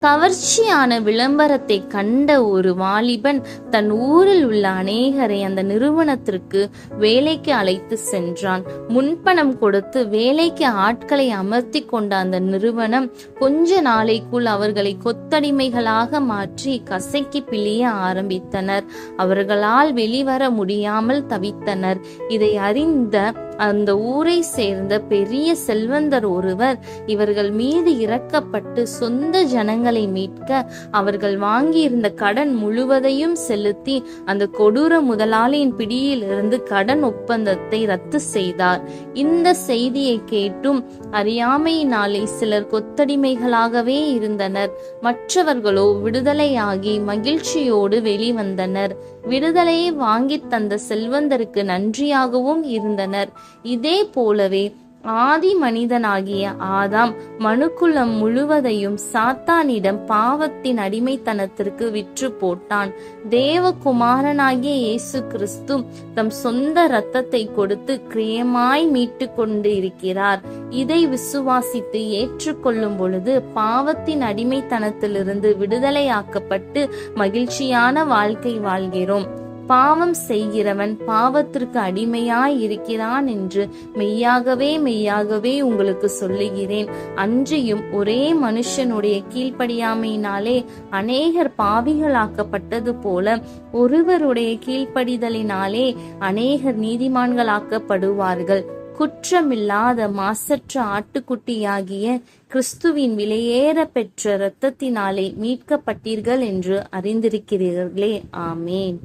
கவர்ச்சியான விளம்பரத்தை கண்ட ஒரு வாலிபன் தன் ஊரில் உள்ள அநேகரை அந்த நிறுவனத்திற்கு வேலைக்கு அழைத்து சென்றான். முன்பணம் கொடுத்து வேலைக்கு ஆட்களை அமர்த்தி கொண்ட அந்த நிறுவனம் கொஞ்ச நாளைக்குள் அவர்களை கொத்தடிமைகளாக மாற்றி கசக்கி பிழிய ஆரம்பித்தனர். அவர்களால் வெளிவர முடியாமல் தவித்தனர். இதை அறிந்த அந்த ஊரை சேர்ந்த பெரிய செல்வந்தர் ஒருவர் இவர்கள் மீது இரக்கப்பட்டு சொந்த ஜனங்களை மீட்க அவர்கள் வாங்கியிருந்த கடன் முழுவதையும் செலுத்தி அந்த கொடூர முதலாளியின் பிடியில் இருந்து கடன் ஒப்பந்தத்தை ரத்து செய்தார். இந்த செய்தியை கேட்டும் அறியாமையினாலே சிலர் கொத்தடிமைகளாகவே இருந்தனர். மற்றவர்களோ விடுதலையாகி மகிழ்ச்சியோடு வெளிவந்தனர். விடுதலையை வாங்கி தந்த செல்வந்தருக்கு நன்றியாகவும் இருந்தனர். இதே போலவே ஆதி மனிதனாகிய ஆதாம் மனுக்குலம் முழுவதையும் சாத்தானிடம் பாவத்தின் அடிமைத்தனத்திற்கு விற்று போட்டான். தேவகுமாரனாகிய இயேசு கிறிஸ்து தம் சொந்த இரத்தத்தை கொடுத்து கிரயமாய் மீட்டு கொண்டு இருக்கிறார். இதை விசுவாசித்து ஏற்றுக்கொள்ளும் பொழுது பாவத்தின் அடிமைத்தனத்திலிருந்து விடுதலையாக்கப்பட்டு மகிழ்ச்சியான வாழ்க்கை வாழ்கிறோம். பாவம் செய்கிறவன் பாவத்திற்கு அடிமையாய் இருக்கிறான் என்று மெய்யாகவே உங்களுக்கு சொல்லுகிறேன். அன்றியும் ஒரே மனுஷனுடைய கீழ்ப்படியாமையினாலே அநேகர் பாவிகளாக்கப்பட்டது போல ஒருவருடைய கீழ்ப்படிதலினாலே அநேகர் நீதிமான்களாக்கப்படுவார்கள். குற்றமில்லாத மாசற்ற ஆட்டுக்குட்டியாகிய கிறிஸ்துவின் விலையேற பெற்ற இரத்தத்தினாலே மீட்கப்பட்டீர்கள் என்று அறிந்திருக்கிறீர்களே. ஆமேன்.